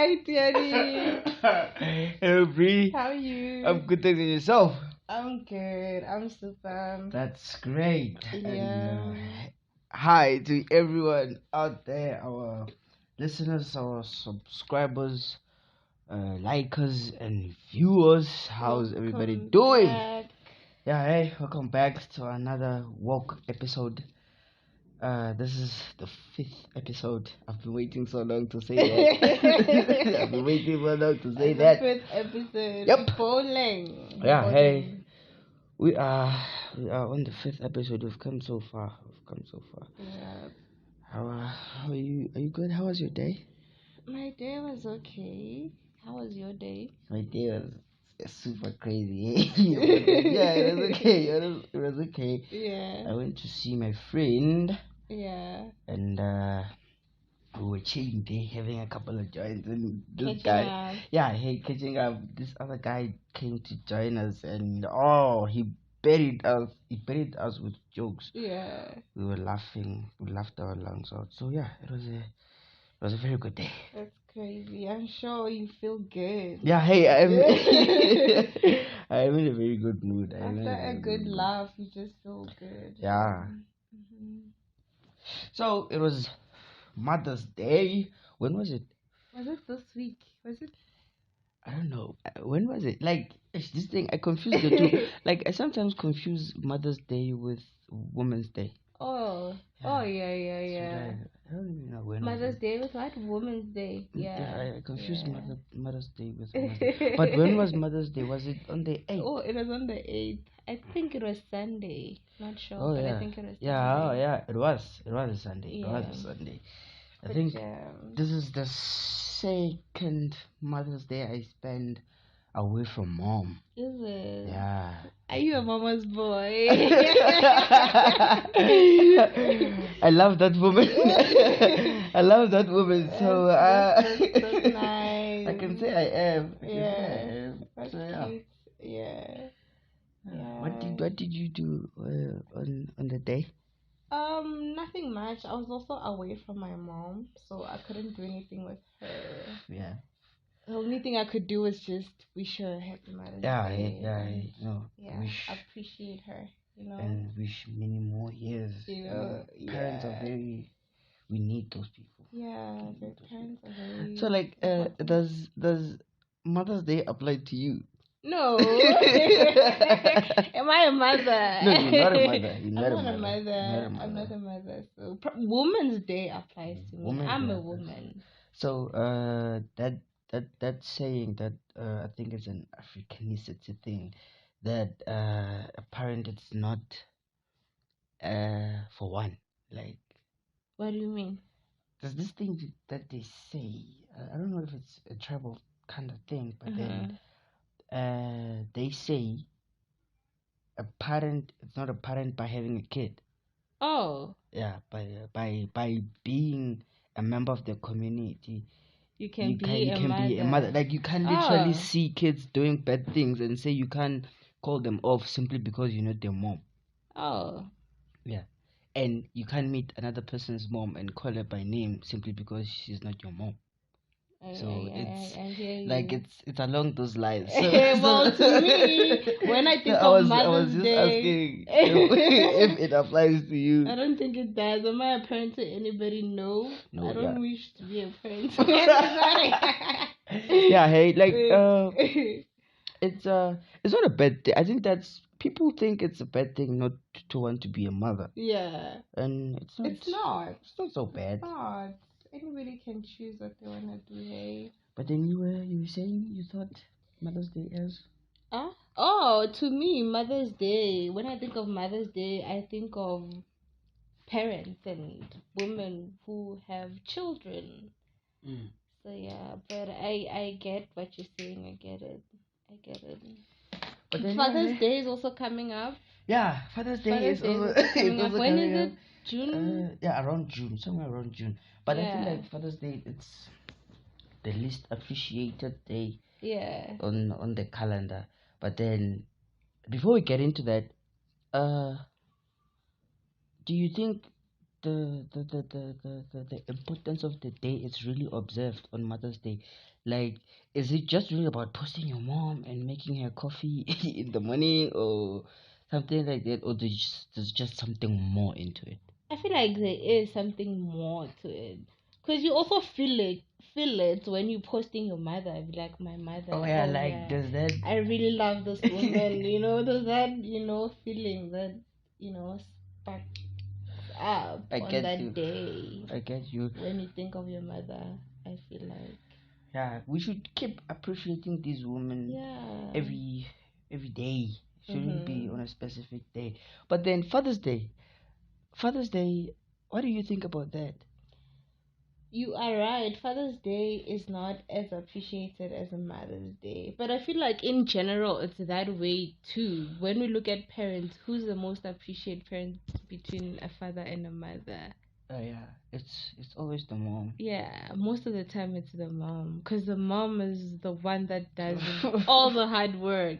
Hi, Tiani. Hello, Bree. How are you? I'm good, thanks, and yourself? I'm good. I'm super. That's great. Yeah. And, hi to everyone out there, our listeners, our subscribers, likers, and viewers. How's everybody doing? Back. Yeah, hey, welcome back to another Woke episode. This is the 5th episode. I've been waiting so long to say that. I've been waiting so long to say that. The 5th episode. Yep. Bowling. Yeah, hey. We are on the 5th episode. We've come so far. Yeah. How are you? Are you good? How was your day? My day was okay. How was your day? My day was super crazy. Yeah, it was okay. It was okay. Yeah. I went to see my friend. Yeah. And we were chilling there, having a couple of joints, and this Catching catching up. This other guy came to join us, and he buried us with jokes. Yeah. We were laughing, we laughed our lungs out. So yeah, it was a very good day. That's crazy. I'm sure you feel good. Yeah, hey, I'm in a very good mood. After a good laugh, you just feel good. Yeah. Mm-hmm. So it was Mother's Day. When was it? Was it this week? Was it? I don't know. When was it? Like, this thing, I confuse the two. Like, I sometimes confuse Mother's Day with Women's Day. Oh. Yeah. Oh, yeah. I don't even know when. Mother's Day with what? Women's Day. Yeah. I confused Mother's Day with Women's Day. But when was Mother's Day? Was it on the 8th? Oh, it was on the 8th. I think it was Sunday. Not sure, but I think it was Sunday. Yeah, it was. It was a Sunday. Yeah. It was a Sunday. I think this is the second Mother's Day I spend away from mom. Is it? Yeah. Are you a mama's boy? I love that woman. I love that woman. So that's nice. I can say I am. Yeah. That's so, cute. Yeah. What did you do on the day? Nothing much. I was also away from my mom, so I couldn't do anything with her. Yeah. The only thing I could do was just wish her a happy Mother's Day. Yeah. Appreciate her, and wish many more years. Parents are very. We need those people. Yeah, the parents are very. So, like, does Mother's Day apply to you? No. Am I a mother? No, you're not a mother. You're not a mother. I'm not a mother. So Women's Day applies to me. I'm a woman. So that saying that I think it's an Africanicity thing, that a parent it's not for one. Like, what do you mean? There's this thing that they say. I don't know if it's a tribal kind of thing, but then they say a parent it's not a parent by having a kid. Oh. Yeah, by being a member of the community, you can be a mother. Like, you can literally see kids doing bad things and say you can't call them off simply because you're not their mom. Oh. Yeah. And you can't meet another person's mom and call her by name simply because she's not your mom. So it's along those lines. Well, to me, when I think of Mother's Day, I was just asking if it applies to you. I don't think it does. Am I a parent to anybody? No. I don't wish to be a parent to anybody. Yeah, hey, like it's not a bad thing. I think people think it's a bad thing not to want to be a mother. Yeah. And it's not. It's not so bad. It's not. Anybody can choose what they want to do, hey? But then you were saying you thought Mother's Day is? To me, Mother's Day, when I think of Mother's Day, I think of parents and women who have children. So yeah, but I get what you're saying. I get it. But then Father's Day is also coming up. Yeah, Father's Day is also coming up. When is it? June? Around June, somewhere around June. But I feel like Father's Day, it's the least appreciated day on the calendar. But then, before we get into that, do you think the importance of the day is really observed on Mother's Day. Like, is it just really about posting your mom and making her coffee in the morning or something like that, or there's just something more into it? I feel like there is something more to it, because you also feel it when you posting your mother. I'd be like, my mother. Oh yeah, like yeah, does that? I really love this woman. Does that feeling that sparks up I on get that you. day I get you. when you think of your mother? I feel like Yeah, we should keep appreciating these women. Yeah. Every day. Shouldn't be on a specific day. But then Father's Day, what do you think about that? You are right. Father's Day is not as appreciated as a Mother's Day. But I feel like in general it's that way too. When we look at parents, who's the most appreciated parent between a father and a mother? Oh yeah, it's always the mom. Yeah, most of the time it's the mom, because the mom is the one that does all the hard work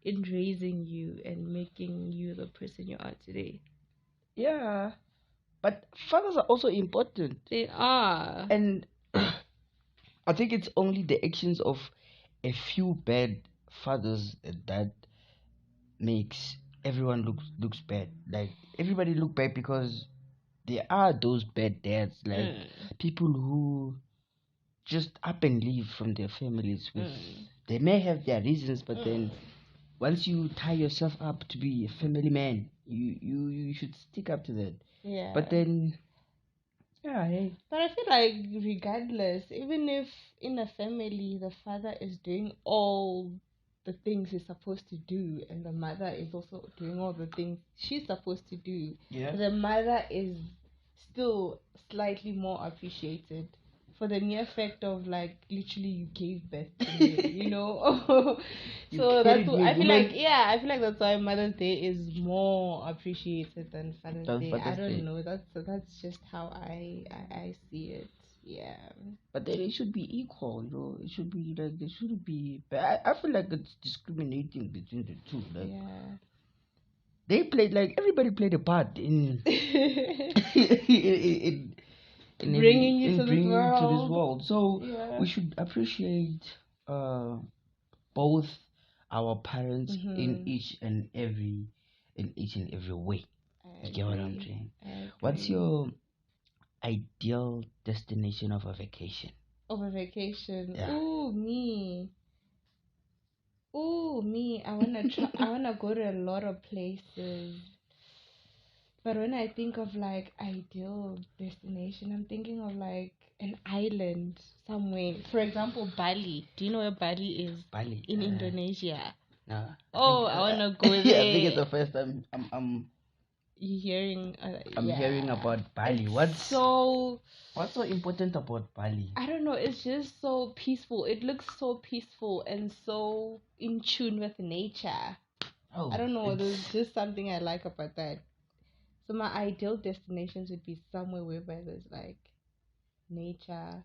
in raising you and making you the person you are today. Yeah, but fathers are also important. They are. And I think it's only the actions of a few bad fathers that makes everyone looks bad. Like, everybody look bad because there are those bad dads, like people who just up and leave from their families with they may have their reasons, but then once you tie yourself up to be a family man, you should stick up to that. Yeah. But then hey. But I feel like regardless, even if in a family the father is doing all the things he's supposed to do and the mother is also doing all the things she's supposed to do, the mother is still slightly more appreciated for the mere fact of, like, literally you gave birth to me, So that's what I feel like. Yeah, I feel like that's why Mother's Day is more appreciated than Father's Day. I don't know. That's just how I see it. Yeah. But then it should be equal, It should be like there shouldn't be. But I feel like it's discriminating between the two. Like, they played, like, everybody played a part in in bringing you to this world. So we should appreciate both our parents in each and every way. You get what I'm saying? What's your ideal destination of a vacation? Of a vacation? Yeah. Ooh, me. I wanna go to a lot of places. But when I think of, like, ideal destination, I'm thinking of, like, an island somewhere. For example, Bali. Do you know where Bali is? Bali. In Indonesia. No. I wanna go there. Yeah, I think it's the first time you hearing? I'm hearing about Bali. What's so important about Bali? I don't know. It's just so peaceful. It looks so peaceful and so in tune with nature. I don't know. There's just something I like about that. So my ideal destinations would be somewhere whereby there's, like, nature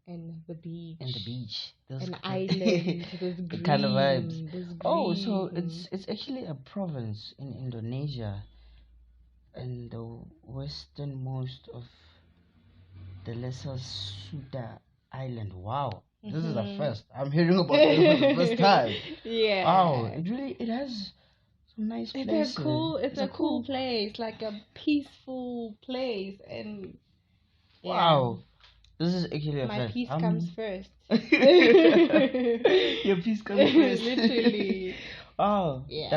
and the beach. An island. There's green. Kind of vibes. There's green. Oh, so it's actually a province in Indonesia, and the westernmost of the Lesser Sunda Island. Wow. This is the first. I'm hearing about it for the first time. Yeah. Wow. It has some nice places. It's a cool place, like a peaceful place, and wow. This is actually my peace comes first. Your peace comes first. Literally. Oh, yeah.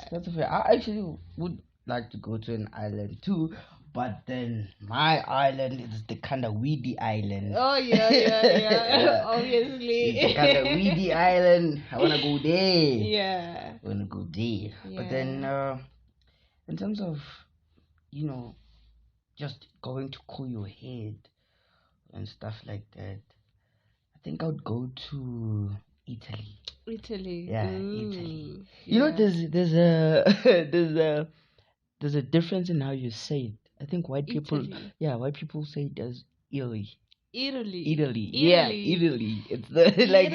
That's fair. I actually would like to go to an island too, but then my island is the kind of weedy island. Oh yeah. Obviously. It's the kind of weedy island. I wanna go there. Yeah. I wanna go there. Yeah. But then, in terms of, just going to cool your head and stuff like that, I think I would go to Italy. Italy. Yeah, Italy. Yeah. There's a difference in how you say it. I think white people say it as Italy. Italy. Yeah, Italy. It's the like.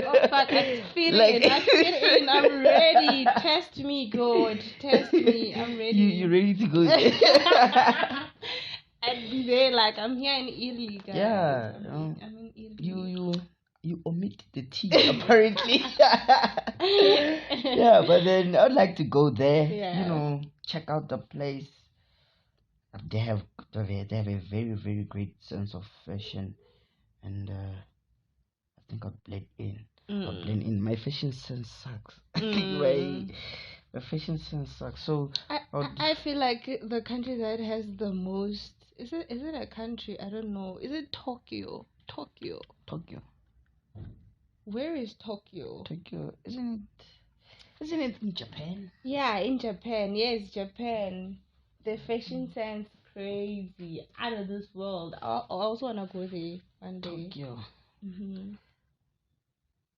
Oh fuck! I fit in. I'm ready. Test me, God. Test me. I'm ready. You ready to go? They're like, I'm here in Italy, guys. Yeah, I'm in Italy. You omit the T apparently. Yeah, but then I'd like to go there. Yeah. Check out the place. They have a very very great sense of fashion, and I think I'll blend in. I'll blend in. My fashion sense sucks. My fashion sense sucks. So I feel like the country that has the most, is it a country? I don't know. Is it Tokyo? Tokyo. Where is Tokyo? Tokyo, isn't it in Japan? Yeah, in Japan. Yes, Japan. The fashion sense crazy, out of this world. I also wanna go there one day. Tokyo.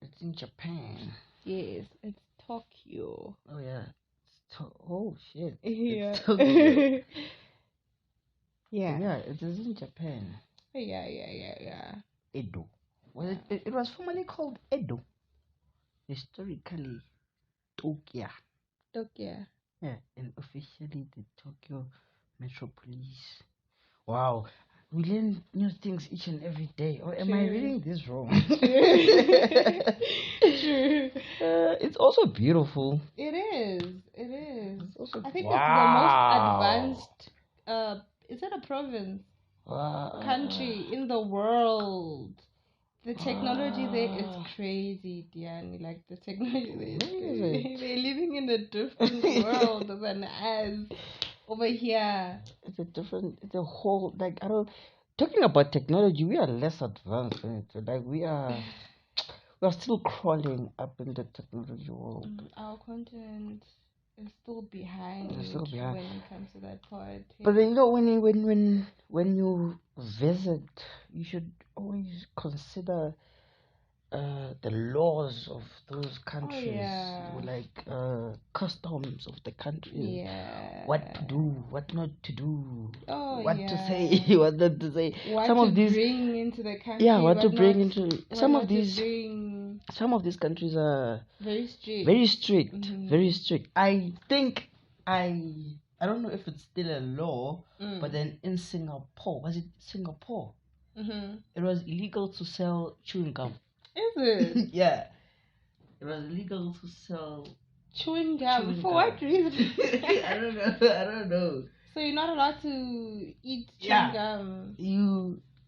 It's in Japan. Yes, it's Tokyo. Oh yeah. Oh shit. Yeah. It's Tokyo. Yeah. Yeah, it is in Japan. Yeah. Edo. Well, it was formerly called Edo. Historically, Tokyo. Yeah, and officially the Tokyo metropolis. Wow, we learn new things each and every day. Or am I reading this wrong? True. It's also beautiful. It is. It's also, I think wow. it's the most advanced. Is it a province? Wow. Country in the world. The technology there is crazy, Diane. Like, the technology there is crazy. They're living in a different world than us over here. It's a whole, like, talking about technology, we are less advanced in it. Like, we are still crawling up in the technology world. Our continent is still behind. When it comes to that part. But then, when you visit, you should always consider the laws of those countries, like customs of the country, what to do, what not to do, what to say, what not to say. What to bring into the country. Yeah, what to bring into some of these countries are very strict. Very strict. I think I don't know if it's still a law, but then in Singapore, was it Singapore? It was illegal to sell chewing gum. Is it? Yeah. It was illegal to sell chewing gum. For what reason? I don't know. So you're not allowed to eat chewing gum?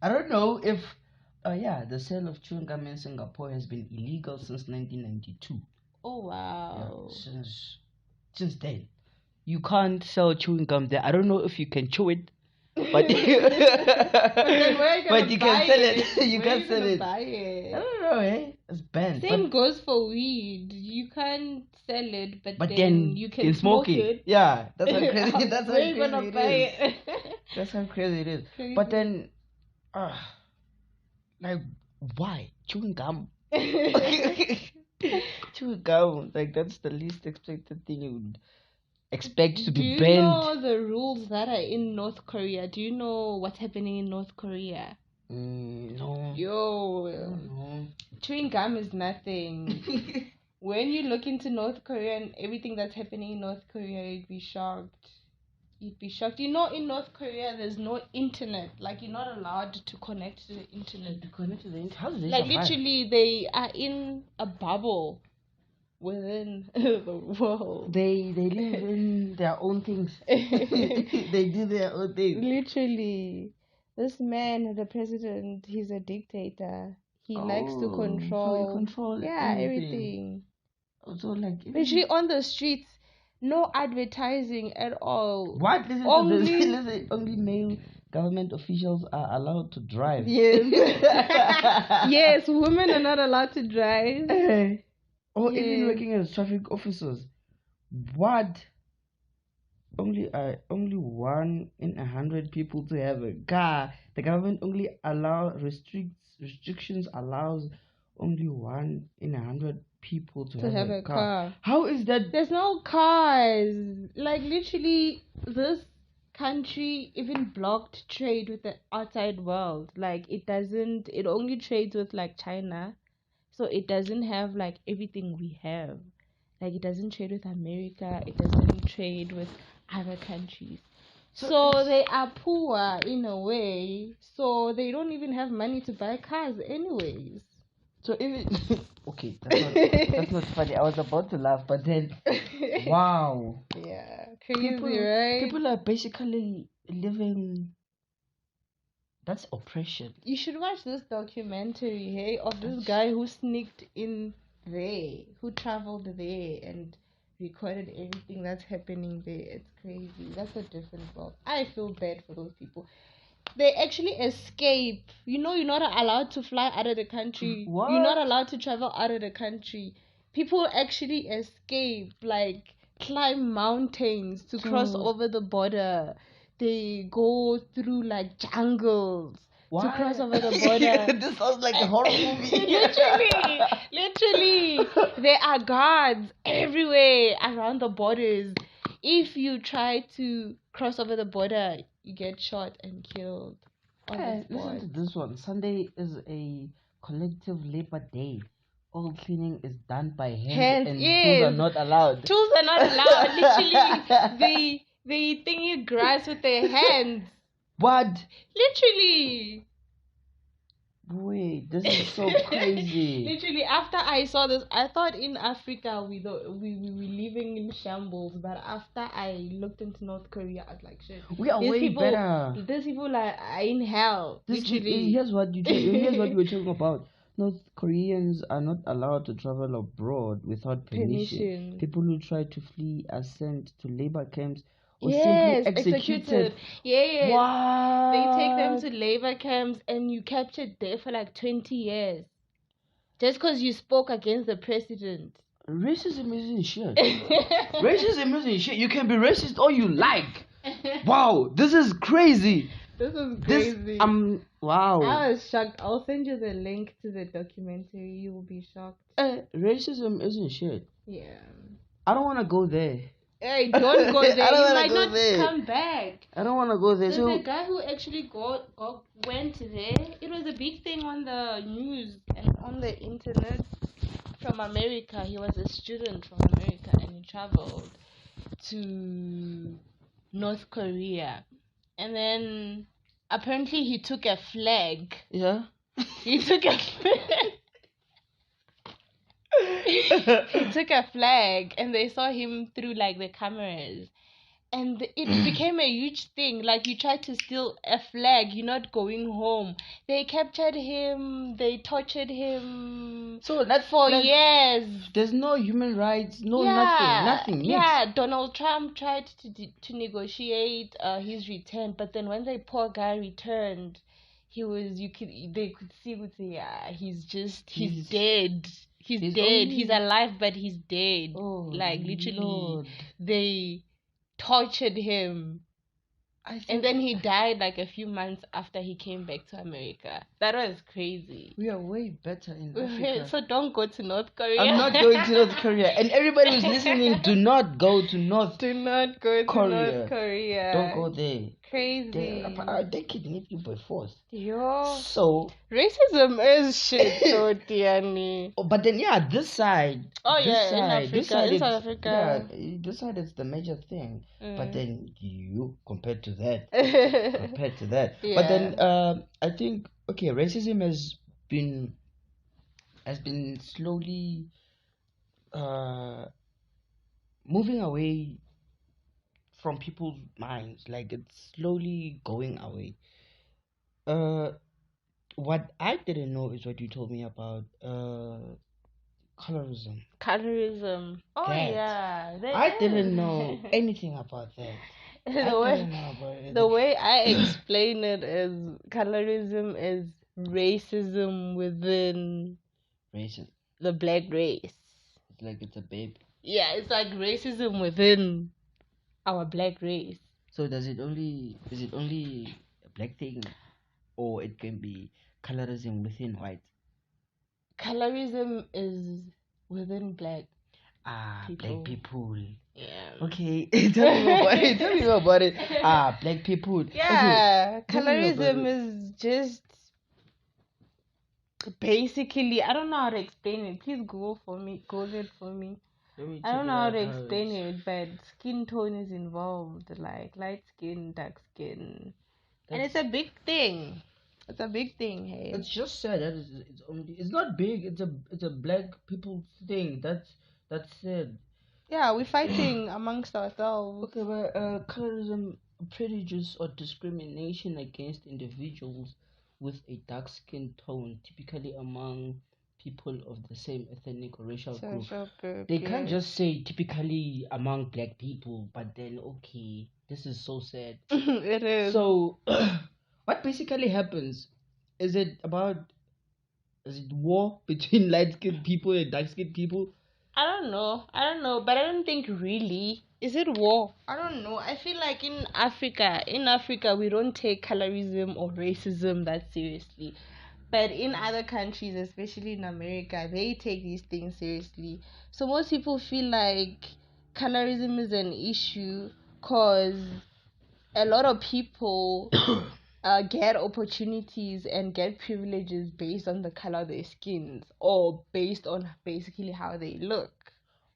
I don't know if the sale of chewing gum in Singapore has been illegal since 1992. Oh wow. Yeah, since then. You can't sell chewing gum there. I don't know if you can chew it. But, but you can sell it. You can sell it. I don't know, it's banned. Same goes for weed. You can't sell it, but then you can smoke it. Yeah, that's how crazy. That's how crazy it is. That's how crazy it is. Crazy. But then, like, why chewing gum? Chewing gum, like, that's the least expected thing you would expect to be banned. Do you know the rules that are in North Korea? Do you know what's happening in North Korea? No. Yo, chewing gum is nothing. When you look into North Korea and everything that's happening in North Korea, you'd be shocked. You know, in North Korea, there's no internet. Like, you're not allowed to connect to the internet. How do they like, survive? literally, they are in a bubble within the world. They live in their own things. They do their own things. Literally. This man, the president, he's a dictator. He likes to control everything. Also, like, literally on the streets, no advertising at all. What? Listen, only male government officials are allowed to drive. Yes. Yes, women are not allowed to drive. Or even working as traffic officers. What? Only 1 in 100 people to have a car. The government only restrictions allows only 1 in 100 people to have a car. How is that? There's no cars. Like, literally, this country even blocked trade with the outside world. Like, it only trades with, like, China. So it doesn't have, like, everything we have. Like, it doesn't trade with America. It doesn't trade with other countries. So they are poor in a way. So they don't even have money to buy cars anyways. So even okay, that's not funny. I was about to laugh, but then wow. Yeah, crazy, right? People are basically living. That's oppression. You should watch this documentary, hey, of this guy who sneaked in there, who traveled there and recorded everything that's happening there. It's crazy. That's a different world. I feel bad for those people. They actually escape. You know, you're not allowed to fly out of the country. What? You're not allowed to travel out of the country. People actually escape, like climb mountains to cross over the border. They go through like jungles to cross over the border. This sounds like a horror movie. literally, there are guards everywhere around the borders. If you try to cross over the border, you get shot and killed. Listen to this one. Sunday is a collective labor day. All cleaning is done by hand, and tools are not allowed. Tools are not allowed. Literally, they thingy grass with their hands. What? Literally. Wait, this is so crazy. Literally, after I saw this, I thought in Africa we were living in shambles. But after I looked into North Korea, I was like, shit. We are way better. These people are in hell. Literally. Here's what here's what we were talking about. North Koreans are not allowed to travel abroad without permission. People who try to flee are sent to labor camps or simply executed. Yes. What? They take them to labor camps and you captured there for like 20 years. Just because you spoke against the president. Racism isn't shit. Racism isn't shit. You can be racist all you like. Wow, this is crazy. This is crazy. Wow. I was shocked. I'll send you the link to the documentary. You will be shocked. Racism isn't shit. Yeah. I don't want to go there. Hey, don't go there. You might not come back. I don't want to go there. There's a guy who actually went there. It was a big thing on the news and on the internet from America. He was a student from America and he traveled to North Korea. And then apparently he took a flag. Yeah. He took a flag. He took a flag and they saw him through like the cameras. And it became a huge thing. Like, you tried to steal a flag, you're not going home. They captured him, they tortured him. So that's for years. There's no human rights, nothing. Yeah, Donald Trump tried to negotiate his return, but then when the poor guy returned, they could see with he's dead. He's dead. He's alive, but he's dead. Oh, like literally, Lord. They tortured him, and then he died like a few months after he came back to America. That was crazy. We are way better in Africa. So don't go to North Korea. I'm not going to North Korea. And everybody who's listening, do not go to North Korea. North Korea. Don't go there. Crazy. They kidnap you by force. Yo. So racism is shit, so Tiani. Oh, but then this side. In South Africa. Yeah, this side is the major thing. But then compared to that. Yeah. But then I think racism has been slowly moving away from people's minds. Like, it's slowly going away. What I didn't know is what you told me about colorism. Oh, yeah. I didn't know anything about that. The way I explain it is colorism is racism within the black race. It's like it's a babe. Yeah, it's like racism within our black race. So is it only a black thing, or it can be colorism within white? Colorism is within black. People. Black people. Yeah. Okay, tell me about it. Black people. Yeah, okay. Colorism is just basically, I don't know how to explain it. Please Google it for me. I don't know how to explain it, but skin tone is involved, like light skin, dark skin, and it's a big thing. It's a big thing. Hey, it's just sad that it's not big. It's a black people thing. That's sad. Yeah, we're fighting amongst ourselves. Okay, but colorism, prejudice, or discrimination against individuals with a dark skin tone, typically among people of the same ethnic or racial group. They can't just say typically among black people, but then okay, this is so sad. It is. So, what basically happens? Is it war between light skinned people and dark skinned people? I don't know, but I don't think really. Is it war? I don't know. I feel like in Africa, we don't take colorism or racism that seriously. But in other countries, especially in America, they take these things seriously. So most people feel like colorism is an issue because a lot of people get opportunities and get privileges based on the color of their skins or based on basically how they look.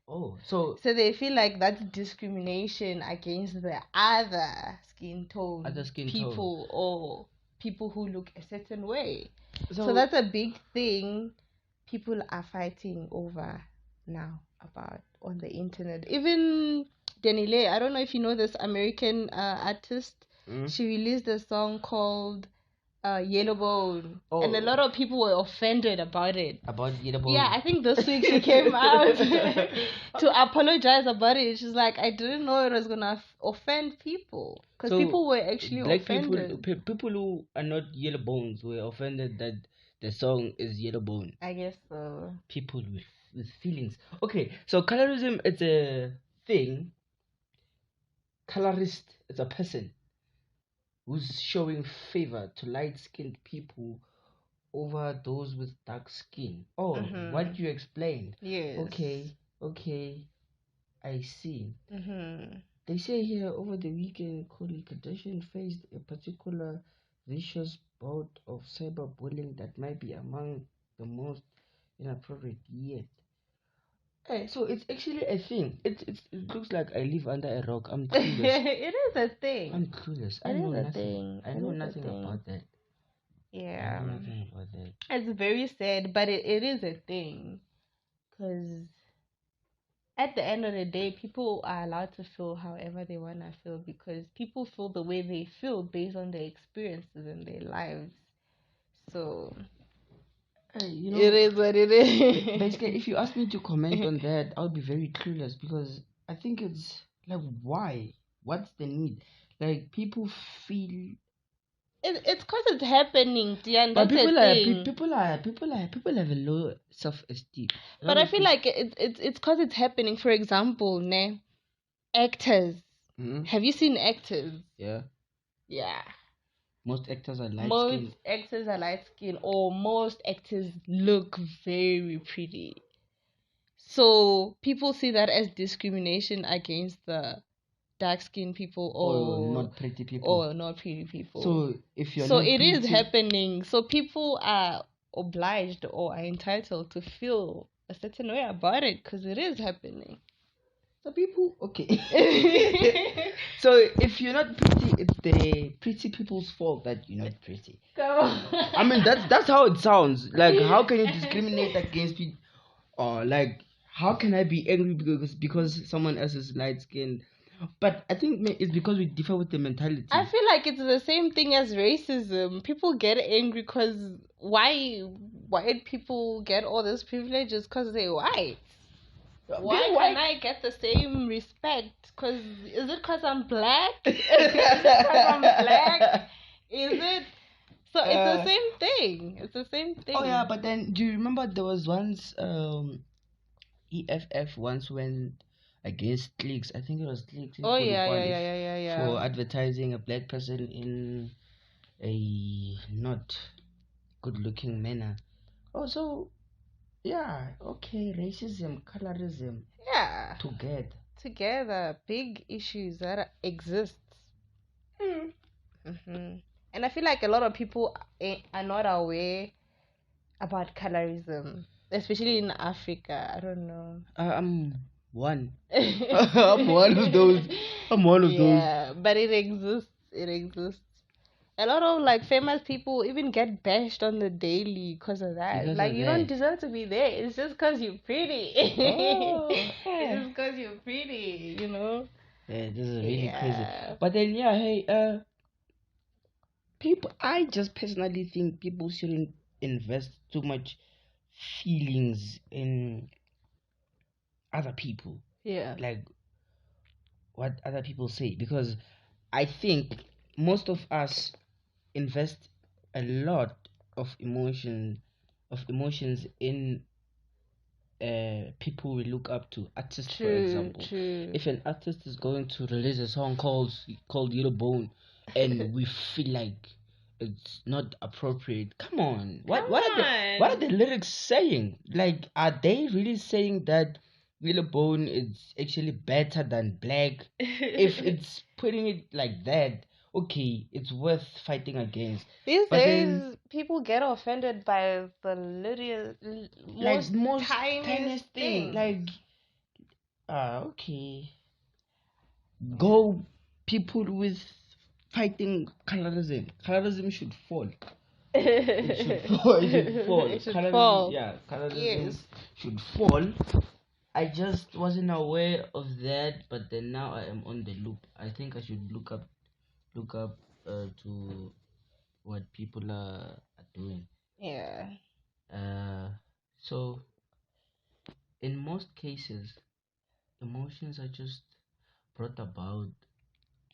Oh, so they feel like that's discrimination against the other skin tone people or people who look a certain way. So that's a big thing people are fighting over now about on the internet. Even Denile, I don't know if you know this American artist. She released a song called Yellow Bone, and a lot of people were offended about it. About Yellow Bone? Yeah, I think this week she came out to apologize about it. She's like, I didn't know it was gonna offend people, because people were actually offended. People who are not yellow bones were offended that the song is Yellow Bone. I guess so. People with feelings. Okay, so colorism is a thing. Colorist is a person who's showing favor to light-skinned people over those with dark skin. Oh, what you explained. Yes. Okay, I see. They say here over the weekend, Khloe Kardashian faced a particular vicious bout of cyberbullying that might be among the most inappropriate yet. Hey, so it's actually a thing. It looks like I live under a rock. I'm clueless. It is a thing. I'm clueless. I know nothing. I know nothing about that. Yeah. I know nothing about that. It's very sad, but it is a thing. Because at the end of the day, people are allowed to feel however they want to feel, because people feel the way they feel based on their experiences in their lives. So it is what it is. Basically, if you ask me to comment on that, I'll be very clueless, because I think it's like, why? What's the need? Like, people feel it's because it's happening, Diane. But people have a low self-esteem. But I feel like it's because it's happening. For example, actors. Have you seen actors? Yeah. Yeah. Most actors are light skinned. Most actors are light skinned, or most actors look very pretty. So people see that as discrimination against the dark skinned people or not pretty people. So if you're it is happening. So people are obliged or are entitled to feel a certain way about it, because it is happening. So people, okay. So if you're not pretty, it's the pretty people's fault that you're not pretty. Come on. I mean, that's how it sounds. Like, how can you discriminate against people? Or like, how can I be angry because someone else is light skinned? But I think it's because we differ with the mentality. I feel like it's the same thing as racism. People get angry because why white people get all these privileges because they're white. Why can't I get the same respect? Is it because I'm black? Is it? So it's the same thing. It's the same thing. Oh yeah, but then do you remember there was once EFF once went against cliques. I think it was cliques. Oh yeah. For advertising a black person in a not good-looking manner. Oh, so yeah, okay, racism, colorism. Yeah. Together, big issues that exist. And I feel like a lot of people are not aware about colorism, especially in Africa. I don't know. one. I'm one of those. Yeah, but it exists. It exists. A lot of like famous people even get bashed on the daily because of that. Because like of you that. don't deserve to be there. It's just because you're pretty. Oh, It's just because you're pretty, you know. Yeah, this is really crazy. But then yeah, hey, people. I just personally think people shouldn't invest too much feelings in other people. Yeah. Like what other people say, because I think most of us invest a lot of emotions in people we look up to, artists. For example, if an artist is going to release a song called Yellow Bone and we feel like it's not appropriate, come on, what are the lyrics saying? Like, are they really saying that Yellow Bone is actually better than Black? If it's putting it like that, okay, it's worth fighting against. These days, people get offended by the most tiniest thing. Like, okay, go people with fighting colorism. Colorism should fall. It should fall. It should fall. It should fall. Yeah, colorism should fall. I just wasn't aware of that, but then now I am on the loop. I think I should look up to what people are doing. Yeah. So in most cases, emotions are just brought about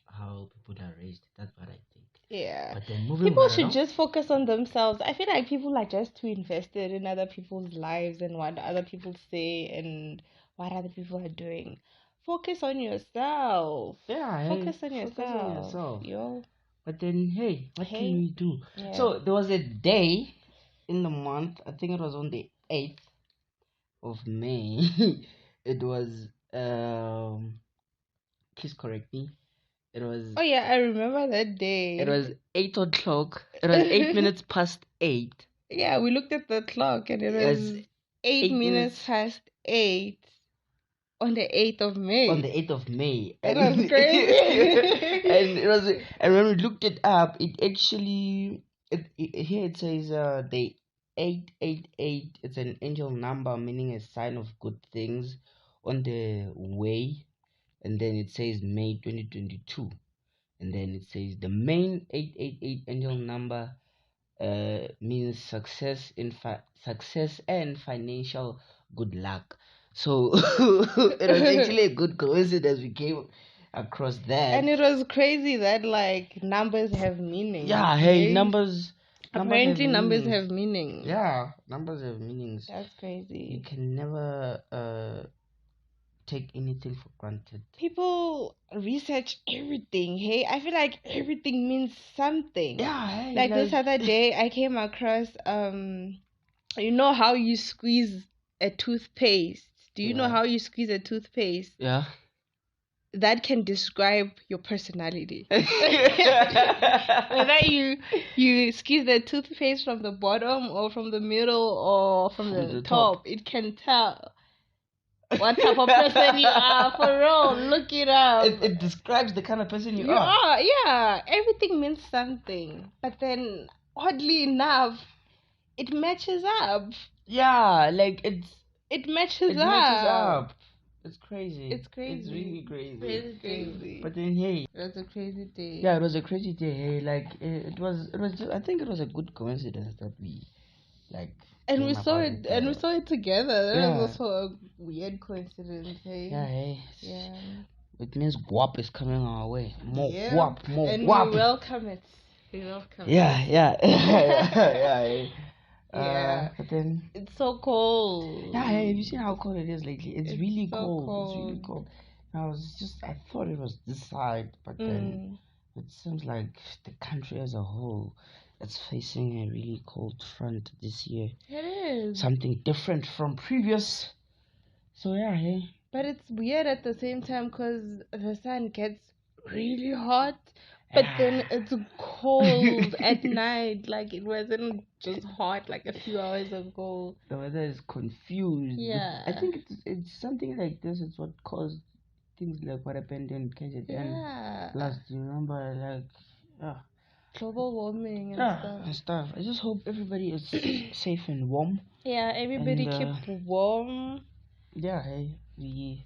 how people are raised. That's what I think. Yeah. But then moving people right should along, just focus on themselves. I feel like people are just too invested in other people's lives and what other people say and what other people are doing. Focus on yourself. Yeah, focus on focus on yourself. Yo. But then, hey, what can we do? Yeah. So there was a day in the month. I think it was on the 8th of May. It was please correct me. It was. Oh yeah, I remember that day. It was 8 o'clock. It was 8 minutes past 8. Yeah, we looked at the clock and it was 8 minutes past 8 on the 8th of May. On the 8th of May. That was crazy. And it was, and when we looked it up, it actually here it says the 888. It's an angel number, meaning a sign of good things on the way. And then it says May 2022. And then it says the main 888 angel number means success and financial good luck. So it was actually a good coincidence we came across that. And it was crazy that like numbers have meaning. Yeah, hey, numbers apparently numbers have meaning. Yeah, numbers have meanings. That's crazy. You can never take anything for granted. People research everything. Hey, I feel like everything means something. Yeah, hey, like this other day I came across you know how you squeeze a toothpaste? Do you know how you squeeze a toothpaste? Yeah. That can describe your personality. Whether you squeeze the toothpaste from the bottom or from the middle or from the top, it can tell what type of person you are. For real, look it up. It describes the kind of person you are. Yeah, everything means something, but then oddly enough, it matches up. Yeah, like it matches up. It's crazy. It's crazy. It's really crazy. It's crazy. But then, hey, it was a crazy day. Yeah, it was a crazy day. Hey, like it was. I think it was a good coincidence that we, like. And we saw it. And we saw it together. That was also a weird coincidence. Hey. Yeah. Hey. Yeah. It means guap is coming our way. More guap. More and guap. And we welcome it. Yeah. Yeah. But then it's so cold. Yeah, hey, have you seen how cold it is lately? It's really so cold. It's really cold. I thought it was this side, but then it seems like the country as a whole is facing a really cold front this year. It is something different from previous. So yeah, hey. But it's weird at the same time because the sun gets really hot But then it's cold at night. Like, it wasn't just hot like a few hours ago. The weather is confused. Yeah. I think it's something like this. It's what caused things like what happened in KZN. Yeah. Last, you remember, like, global warming and stuff. I just hope everybody is safe and warm. Yeah, everybody keep warm. Yeah, hey, we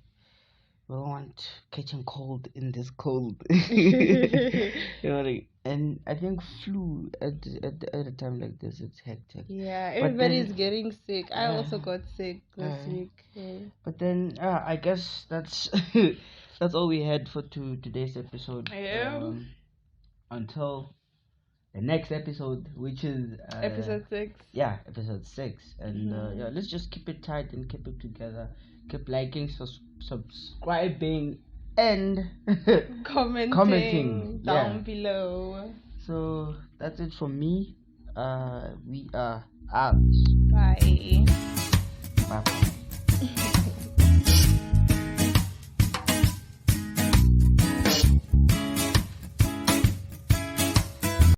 don't want catching cold in this cold. You know, like, and I think flu at a time like this, it's hectic. Yeah, everybody's getting sick. I also got sick this week. Yeah. But then, I guess that's that's all we had for today's episode. Yeah. Until the next episode, which is episode 6. Yeah, episode 6. And let's just keep it tight and keep it together. Keep liking, subscribing, and commenting down below. So that's it from me. We are out. Bye. Bye.